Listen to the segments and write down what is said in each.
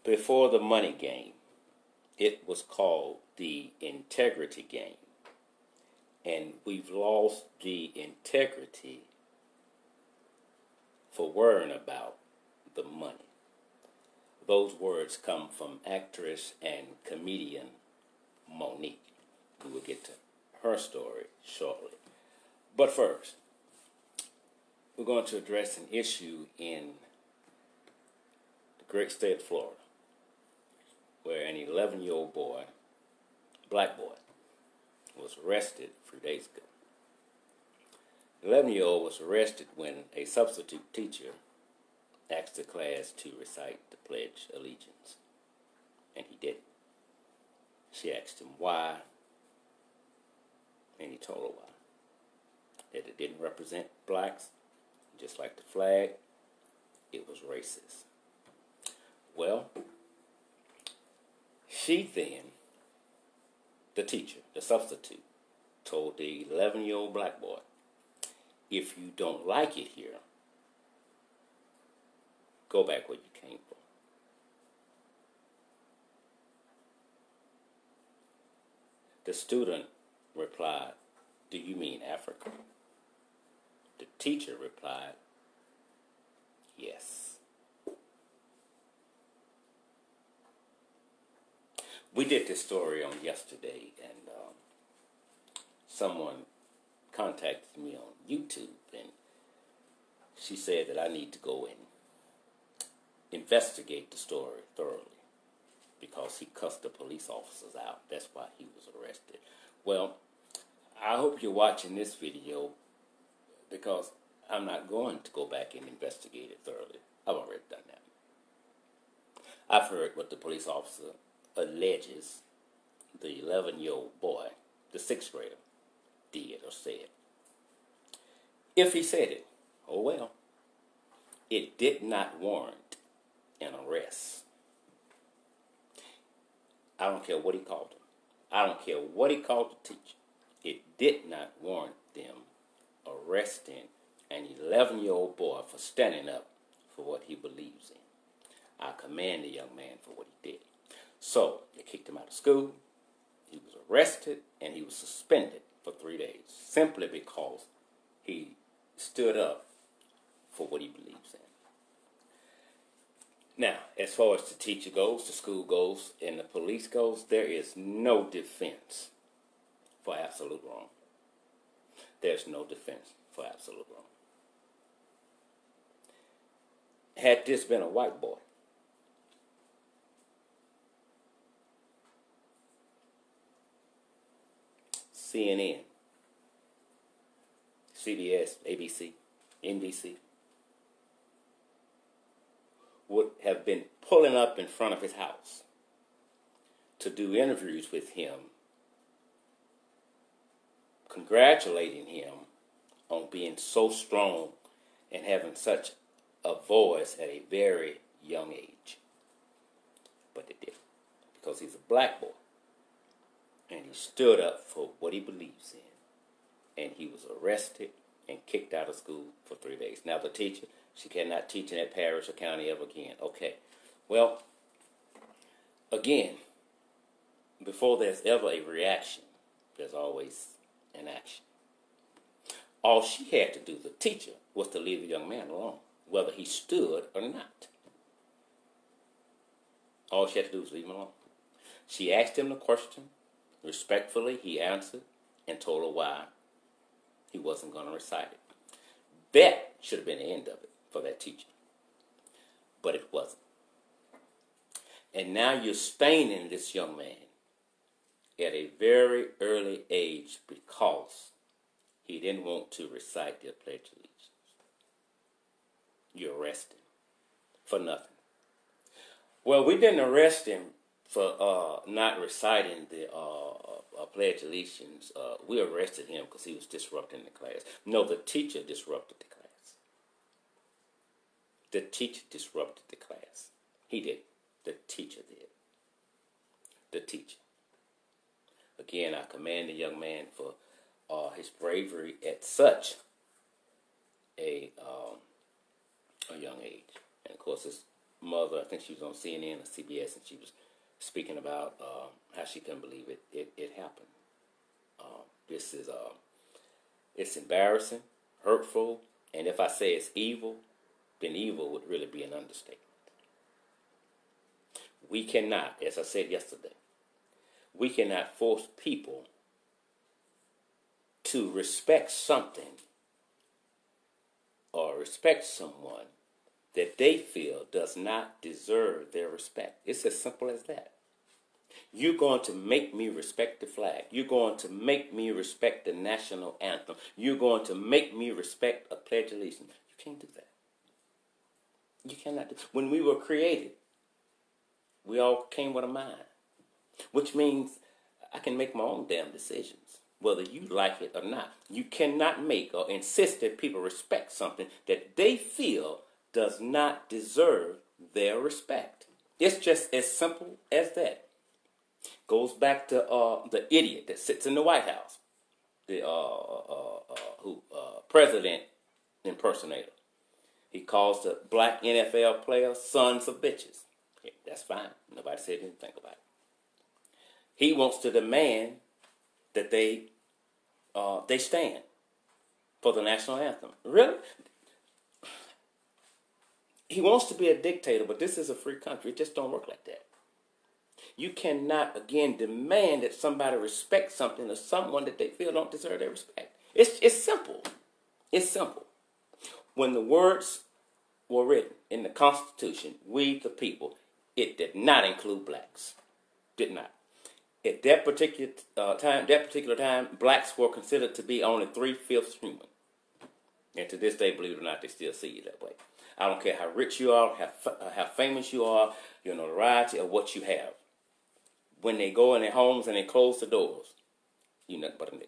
Before the money game, it was called the integrity game. And we've lost the integrity for worrying about the money. Those words come from actress and comedian Monique. We will get to her story shortly. But first, we're going to address an issue in the great state of Florida, where an 11-year-old boy, black boy, was arrested a few days ago. The 11-year-old was arrested when a substitute teacher asked the class to recite the Pledge of Allegiance, and he didn't. She asked him why, and he told her why. That it didn't represent blacks, just like the flag, it was racist. Well, she then, the teacher, the substitute, told the 11-year-old black boy, if you don't like it here, go back where you came from. The student replied, do you mean Africa? The teacher replied, yes. We did this story on yesterday, and someone contacted me on YouTube, and she said that I need to go and investigate the story thoroughly because he cussed the police officers out. That's why he was arrested. Well, I hope you're watching this video because I'm not going to go back and investigate it thoroughly. I've already done that. I've heard what the police officer alleges the 11-year-old boy, the 6th grader, did or said. If he said it, oh well, it did not warrant an arrest. I don't care what he called him. I don't care what he called the teacher. It did not warrant them arresting an 11-year-old boy for standing up for what he believes in. I commend the young man for what he did. So, they kicked him out of school, he was arrested, and he was suspended for 3 days, simply because he stood up for what he believes in. Now, as far as the teacher goes, the school goes, and the police goes, there is no defense for absolute wrong. There's no defense for absolute wrong. Had this been a white boy, CNN, CBS, ABC, NBC would have been pulling up in front of his house to do interviews with him, congratulating him on being so strong and having such a voice at a very young age. But they didn't, because he's a black boy. And he stood up for what he believes in. And he was arrested and kicked out of school for 3 days. Now the teacher, she cannot teach in that parish or county ever again. Okay. Well, again, before there's ever a reaction, there's always an action. All she had to do, the teacher, was to leave the young man alone, whether he stood or not. All she had to do was leave him alone. She asked him the question. Respectfully, he answered and told her why he wasn't going to recite it. That should have been the end of it for that teacher. But it wasn't. And now you're staining this young man at a very early age because he didn't want to recite the Pledge of Allegiance. You arrest him for nothing. Well, we didn't arrest him for not reciting the Pledge of Allegiance. We arrested him because he was disrupting the class. No, the teacher disrupted the class. The teacher disrupted the class. He did. The teacher did. The teacher. Again, I commend the young man for his bravery at such a young age. And of course, it's mother, I think she was on CNN or CBS, and she was speaking about how she couldn't believe it happened. This is it's embarrassing, hurtful, and if I say it's evil, then evil would really be an understatement. We cannot, as I said yesterday, we cannot force people to respect something or respect someone that they feel does not deserve their respect. It's as simple as that. You're going to make me respect the flag. You're going to make me respect the national anthem. You're going to make me respect a pledge of allegiance. You can't do that. You cannot do that. When we were created, we all came with a mind, which means I can make my own damn decisions, whether you like it or not. You cannot make or insist that people respect something that they feel does not deserve their respect. It's just as simple as that. Goes back to the idiot that sits in the White House, the president impersonator. He calls the black NFL players sons of bitches. Yeah, that's fine. Nobody said anything about it. He wants to demand that they stand for the national anthem. Really? He wants to be a dictator, but this is a free country. It just don't work like that. You cannot, again, demand that somebody respect something or someone that they feel don't deserve their respect. It's simple. It's simple. When the words were written in the Constitution, we the people, it did not include blacks. Did not. At that particular time, blacks were considered to be only 3/5 human. And to this day, believe it or not, they still see you that way. I don't care how rich you are, how famous you are, your notoriety, or what you have. When they go in their homes and they close the doors, you're nothing but a nigga.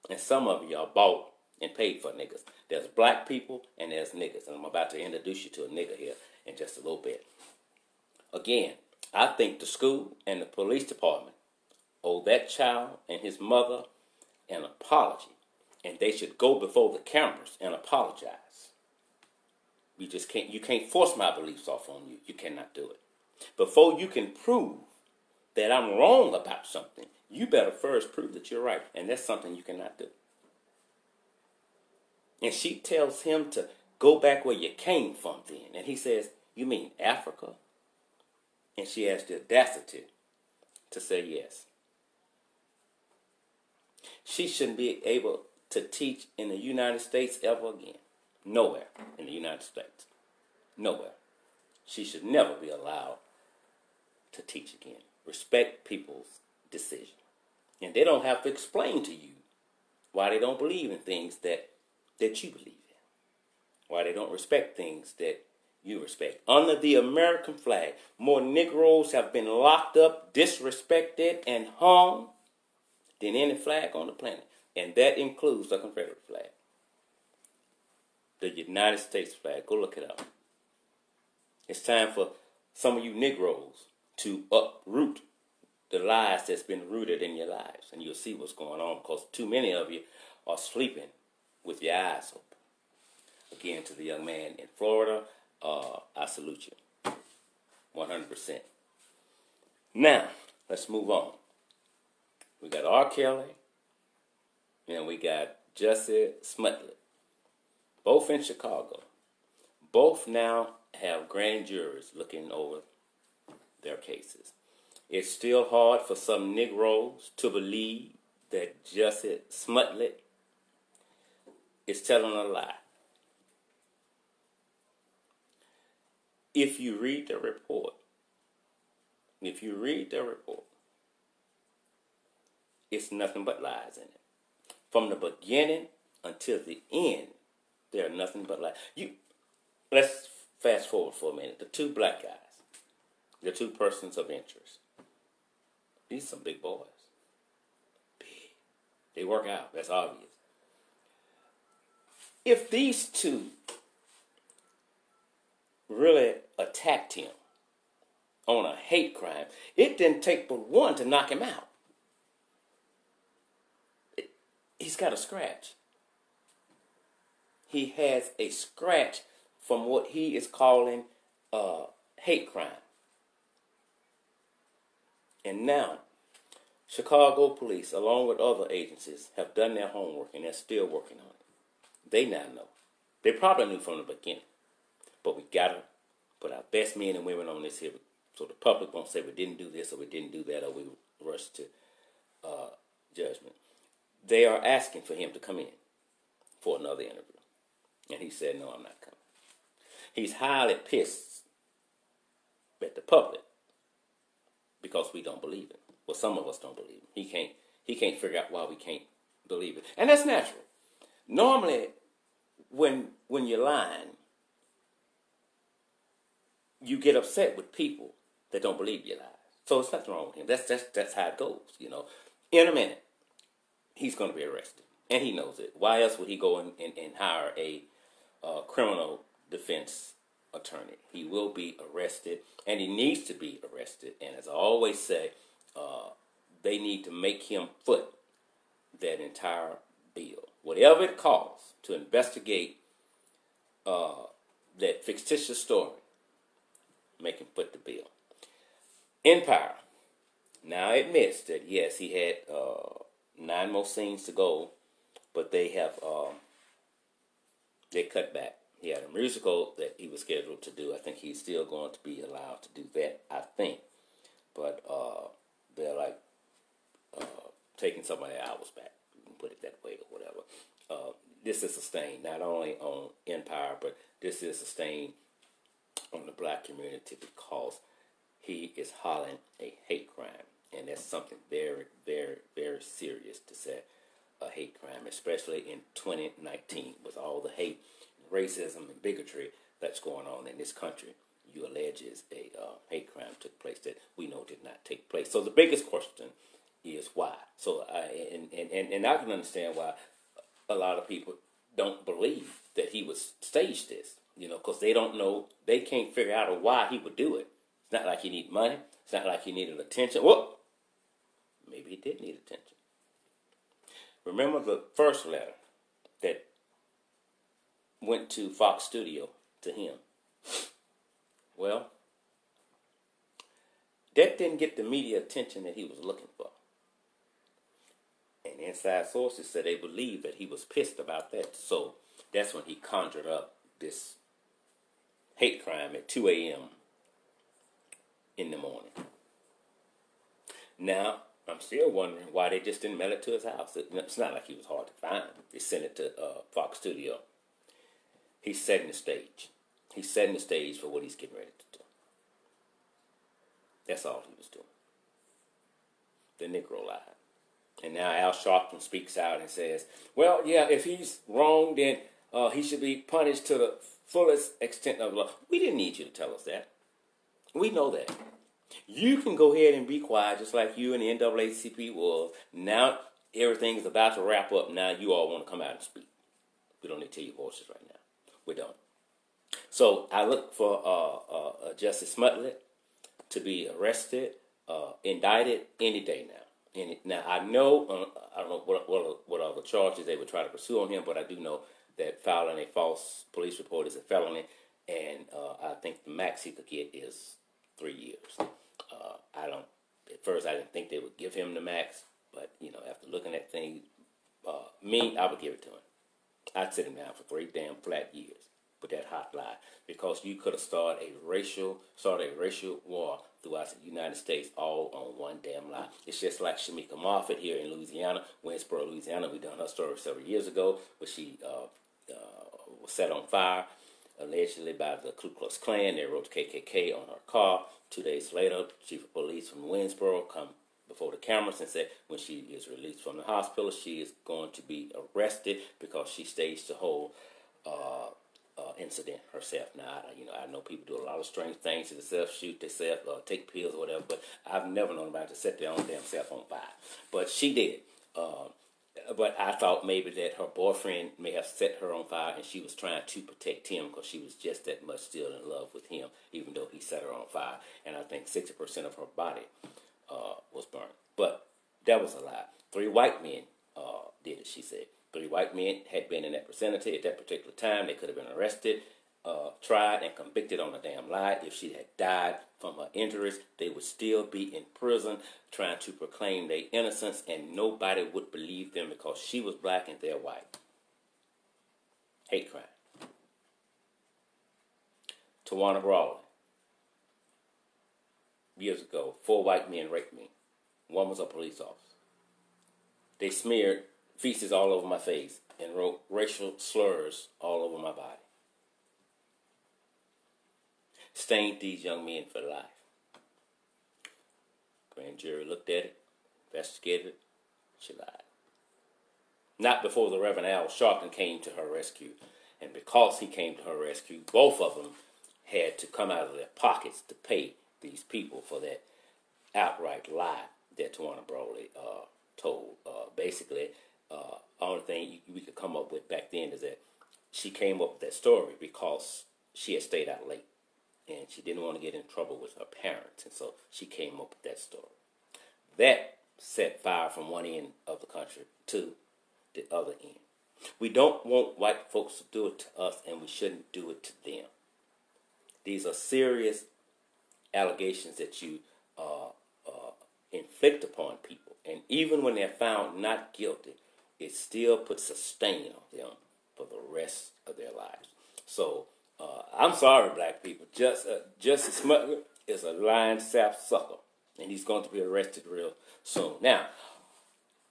And some of you are bought and paid for niggas. There's black people and there's niggas. And I'm about to introduce you to a nigga here in just a little bit. Again, I think the school and the police department owe that child and his mother an apology. And they should go before the cameras and apologize. You can't force my beliefs off on you. You cannot do it. Before you can prove that I'm wrong about something, you better first prove that you're right. And that's something you cannot do. And she tells him to go back where you came from then. And he says, you mean Africa? And she has the audacity to say yes. She shouldn't be able to teach in the United States ever again. Nowhere in the United States. Nowhere. She should never be allowed to teach again. Respect people's decision. And they don't have to explain to you why they don't believe in things that you believe in. Why they don't respect things that you respect. Under the American flag, more Negroes have been locked up, disrespected, and hung than any flag on the planet. And that includes the Confederate flag. The United States flag. Go look it up. It's time for some of you Negroes to uproot the lies that's been rooted in your lives. And you'll see what's going on, because too many of you are sleeping with your eyes open. Again, to the young man in Florida, I salute you 100%. Now, let's move on. We got R. Kelly and we got Jussie Smollett, both in Chicago. Both now have grand juries looking over their cases. It's still hard for some Negroes to believe that Jussie Smollett is telling a lie. If you read the report, it's nothing but lies in it. From the beginning until the end, there are nothing but lies. Let's fast forward for a minute. The two black guys, the two persons of interest. These are some big boys. Big. They work out. That's obvious. If these two really attacked him on a hate crime, it didn't take but one to knock him out. He's got a scratch. He has a scratch from what he is calling hate crime. And now, Chicago police, along with other agencies, have done their homework and they're still working on it. They now know. They probably knew from the beginning. But we got to put our best men and women on this here so the public won't say we didn't do this or we didn't do that or we rushed to judgment. They are asking for him to come in for another interview. And he said, no, I'm not coming. He's highly pissed at the public because we don't believe it. Well, some of us don't believe him. He can't figure out why we can't believe it. And that's natural. Normally, when you're lying, you get upset with people that don't believe your lies. So it's nothing wrong with him. That's how it goes, you know. In a minute, he's going to be arrested. And he knows it. Why else would he go and hire a criminal defense attorney? He will be arrested, and he needs to be arrested. And as I always say, they need to make him foot that entire bill. Whatever it costs to investigate that fictitious story, make him foot the bill. Empire now admits that, yes, he had 9 more scenes to go, but they cut back. He had a musical that he was scheduled to do. I think he's still going to be allowed to do that, I think. But they're like taking some of their hours back. You can put it that way or whatever. This is a stain not only on Empire, but this is a stain on the black community because he is hollering a hate crime. And that's something very, very, very serious to say, a hate crime, especially in 2019 with all the hate, racism, and bigotry that's going on in this country. You allege is a hate crime took place that we know did not take place. So the biggest question is why. So and I can understand why a lot of people don't believe that he was staged this, you know, because they don't know, they can't figure out why he would do it. It's not like he needed money. It's not like he needed attention. Well, maybe he did need attention. Remember the first letter that went to Fox Studio to him? Well, that didn't get the media attention that he was looking for. And inside sources said they believe that he was pissed about that. So that's when he conjured up this hate crime at 2 a.m. in the morning. Now, I'm still wondering why they just didn't mail it to his house. It's not like he was hard to find. They sent it to Fox Studio. He's setting the stage. He's setting the stage for what he's getting ready to do. That's all he was doing. The Negro lied. And now Al Sharpton speaks out and says, well, yeah, if he's wrong, then he should be punished to the fullest extent of the law. We didn't need you to tell us that. We know that. You can go ahead and be quiet just like you and the NAACP was. Now everything is about to wrap up. Now you all want to come out and speak. We don't need to tell your horses right now. We don't. So I look for Justice Smollett to be arrested, indicted any day now. Now I know, I don't know what other charges they would try to pursue on him, but I do know that filing a false police report is a felony, and I think the max he could get is 3 years. At first I didn't think they would give him the max, but, you know, after looking at things, I would give it to him. I'd sit him down for 3 damn flat years with that hot lie, because you could have started a racial war throughout the United States all on one damn lie. It's just like Shamika Moffett here in Louisiana, Winsboro, Louisiana. We done her story several years ago, but she was set on fire allegedly by the Ku Klux Klan. They wrote KKK on her car. 2 days later, chief of police from Winsboro come before the cameras and said when she is released from the hospital, she is going to be arrested because she staged the whole incident herself. Now, I know people do a lot of strange things to themselves, shoot themselves, take pills or whatever, but I've never known about to set their own damn self on fire. But she did. But I thought maybe that her boyfriend may have set her on fire and she was trying to protect him because she was just that much still in love with him, even though he set her on fire. And I think 60% of her body was burned. But that was a lie. 3 white men did it, she said. 3 white men had been in that vicinity at that particular time. They could have been arrested. tried and convicted on a damn lie. If she had died from her injuries, they would still be in prison trying to proclaim their innocence, and nobody would believe them because she was black and they're white. Hate crime. Tawana Brawley. Years ago, 4 white men raped me. One was a police officer. They smeared feces all over my face and wrote racial slurs all over my body. Stained these young men for life. Grand jury looked at it, investigated it. She lied. Not before the Reverend Al Sharpton came to her rescue. And because he came to her rescue, both of them had to come out of their pockets to pay these people for that outright lie that Tawana Brawley told. Basically, only thing we could come up with back then is that she came up with that story because she had stayed out late and she didn't want to get in trouble with her parents, and so she came up with that story. That set fire from one end of the country to the other end. We don't want white folks to do it to us, and we shouldn't do it to them. These are serious allegations that you inflict upon people. And even when they're found not guilty, it still puts a stain on them for the rest of their lives. So, I'm sorry, black people. Justice Smuggler is a lying sap sucker, and he's going to be arrested real soon. Now,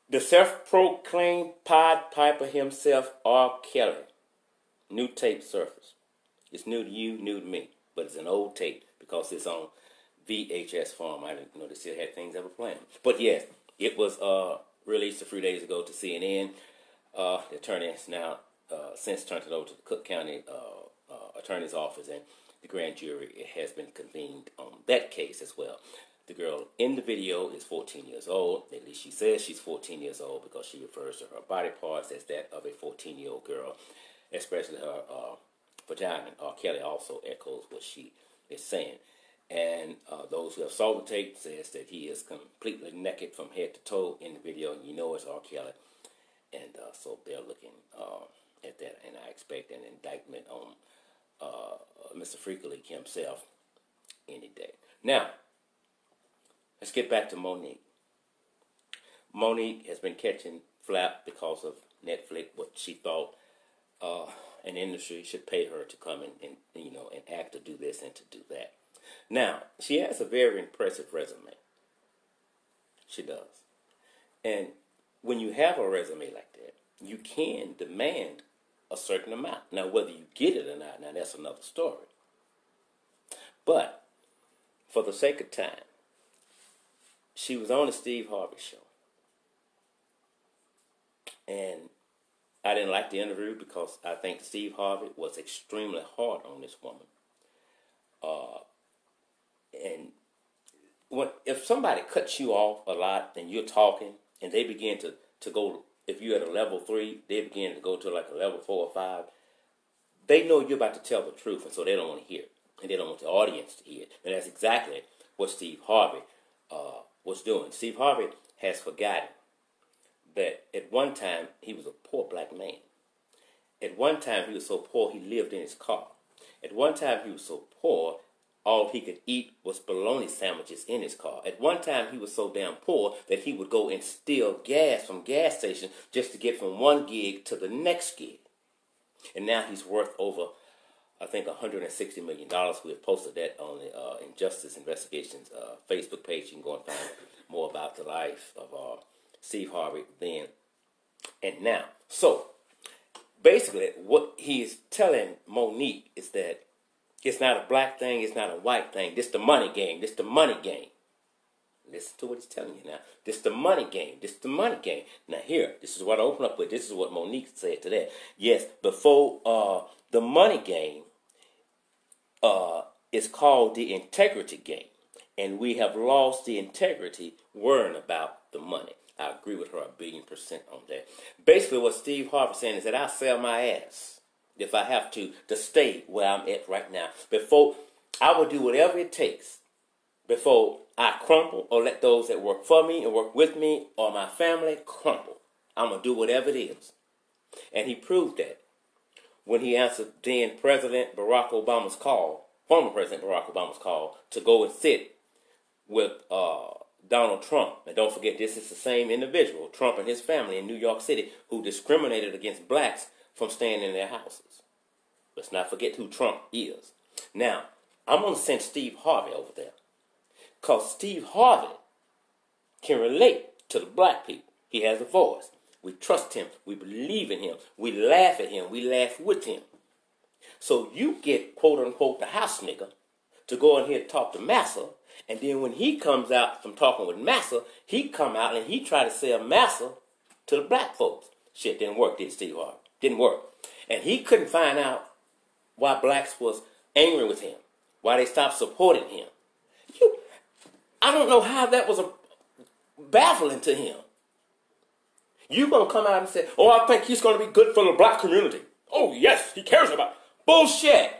the self-proclaimed Pied Piper himself, R. Kelly, new tape surfaced. It's new to you, new to me, but it's an old tape because it's on VHS form. I didn't know they still had things ever playing. But yes, it was released a few days ago to CNN. The attorney has now since turned it over to the Cook County Attorney's Office, and the grand jury has been convened on that case as well. The girl in the video is 14 years old. At least she says she's 14 years old because she refers to her body parts as that of a 14-year-old girl, especially her vagina. R. Kelly also echoes what she is saying. And those who have saw the tape says that he is completely naked from head to toe in the video, and you know it's R. Kelly. And so they're looking at that, and I expect an indictment on Mr. Freakleak himself any day. Now, let's get back to Monique. Monique has been catching flap because of Netflix, what she thought an industry should pay her to come and act to do this and to do that. Now, she has a very impressive resume. She does. And when you have a resume like that, you can demand a certain amount. Now, whether you get it or not, now that's another story. But for the sake of time, she was on the Steve Harvey show. And I didn't like the interview because I think Steve Harvey was extremely hard on this woman. And if somebody cuts you off a lot and you're talking and they begin to go, if you're at a level 3, they begin to go to like a level 4 or 5, they know you're about to tell the truth, and so they don't want to hear it. And they don't want the audience to hear it. And that's exactly what Steve Harvey was doing. Steve Harvey has forgotten that at one time he was a poor black man. At one time he was so poor he lived in his car. At one time he was so poor all he could eat was bologna sandwiches in his car. At one time, he was so damn poor that he would go and steal gas from gas stations just to get from one gig to the next gig. And now he's worth over, I think, $160 million. We have posted that on the Injustice Investigations Facebook page. You can go and find more about the life of Steve Harvey then and now. So, basically, what he is telling Monique is that it's not a black thing, it's not a white thing. This the money game. This the money game. Listen to what he's telling you now. This the money game. This the money game. Now here, this is what I open up with. This is what Monique said to that. Yes, before the money game is called the integrity game. And we have lost the integrity worrying about the money. I agree with her 1,000,000,000% on that. Basically what Steve Harvey is saying is that I sell my ass if I have to stay where I'm at right now. Before, I will do whatever it takes before I crumble or let those that work for me and work with me or my family crumble. I'm going to do whatever it is. And he proved that when he answered then President Barack Obama's call, former President Barack Obama's call, to go and sit with Donald Trump. And don't forget, this is the same individual, Trump and his family in New York City, who discriminated against blacks from staying in their houses. Let's not forget who Trump is. Now, I'm going to send Steve Harvey over there. Because Steve Harvey can relate to the black people. He has a voice. We trust him. We believe in him. We laugh at him. We laugh with him. So you get, quote unquote, the house nigga to go in here and talk to Massa. And then when he comes out from talking with Massa, he come out and he try to sell Massa to the black folks. Shit didn't work, did Steve Harvey? Didn't work. And he couldn't find out why blacks was angry with him, why they stopped supporting him. I don't know how that was baffling to him. You're going to come out and say, oh, I think he's going to be good for the black community. Oh, yes, he cares about it. Bullshit.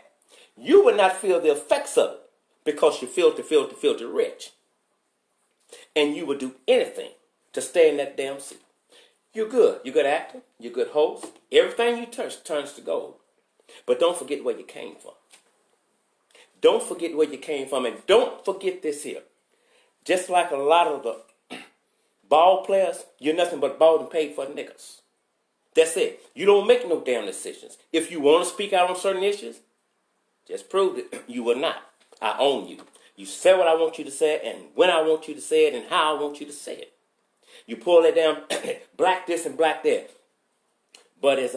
You would not feel the effects of it because you're filthy rich. And you would do anything to stay in that damn seat. You're good. You're good actor. You're good host. Everything you touch turns to gold. But don't forget where you came from. Don't forget where you came from. And don't forget this here. Just like a lot of the ball players, you're nothing but bought and paid for niggas. That's it. You don't make no damn decisions. If you want to speak out on certain issues, just prove it. You will not. I own you. You say what I want you to say and when I want you to say it and how I want you to say it. You pull it down, black this and black that. But as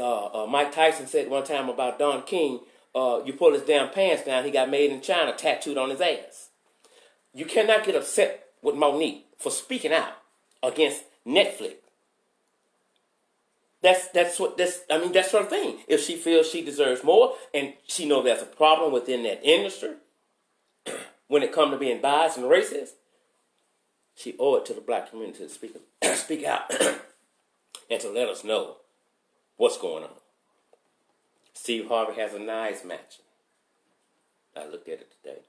Mike Tyson said one time about Don King, you pull his damn pants down, he got made in China tattooed on his ass. You cannot get upset with Monique for speaking out against Netflix. That's her thing. If she feels she deserves more and she knows there's a problem within that industry when it comes to being biased and racist, she owed it to the black community to speak out and to let us know what's going on. Steve Harvey has a nice mansion. I looked at it today.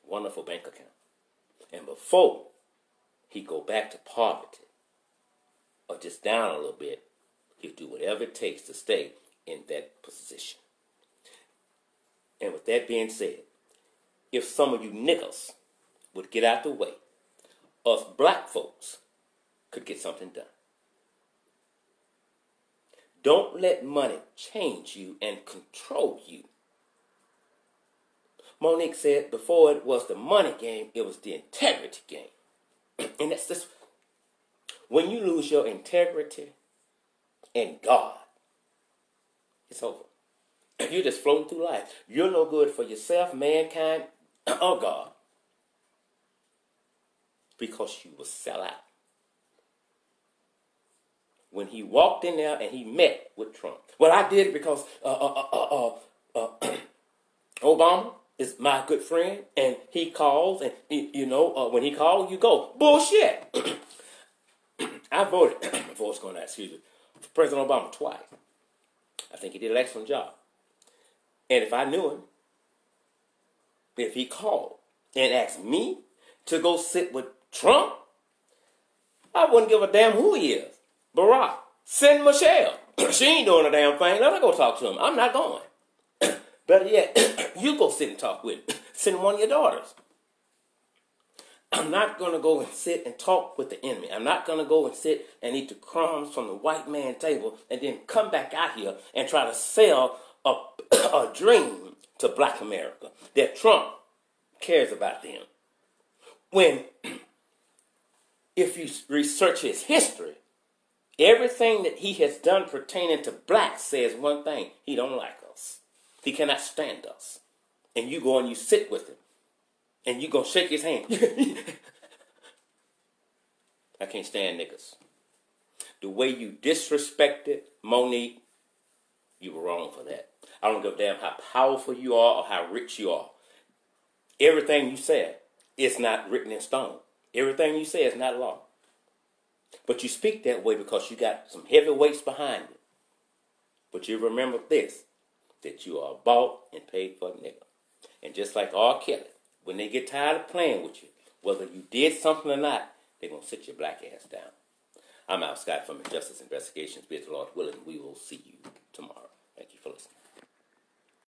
Wonderful bank account. And before he go back to poverty or just down a little bit, he'll do whatever it takes to stay in that position. And with that being said, if some of you niggas would get out the way, us black folks could get something done. Don't let money change you and control you. Monique said before it was the money game, it was the integrity game. And that's just, when you lose your integrity and God, it's over. You're just floating through life. You're no good for yourself, mankind, or God. Because you will sell out. When he walked in there and he met with Trump. Well, I did it because Obama is my good friend, and he calls, and when he calls, you go. Bullshit. I voted, my voice going out, excuse me, for President Obama twice. I think he did an excellent job. And if I knew him, if he called and asked me to go sit with Trump, I wouldn't give a damn who he is. Barack, send Michelle. She ain't doing a damn thing. Let her go talk to him. I'm not going. Better yet, you go sit and talk with him. Send one of your daughters. I'm not going to go and sit and talk with the enemy. I'm not going to go and sit and eat the crumbs from the white man table and then come back out here and try to sell a dream to black America that Trump cares about them. When, if you research his history, everything that he has done pertaining to blacks says one thing: he don't like us. He cannot stand us. And you go and you sit with him. And you go shake his hand. I can't stand niggas. The way you disrespected Monique, you were wrong for that. I don't give a damn how powerful you are or how rich you are. Everything you said is not written in stone. Everything you say is not law. But you speak that way because you got some heavy weights behind you. But you remember this, that you are bought and paid for a nigga. And just like R. Kelly, when they get tired of playing with you, whether you did something or not, they're going to sit your black ass down. I'm Alphonso Scott from Injustice Investigations. Be it the Lord willing, we will see you tomorrow. Thank you for listening.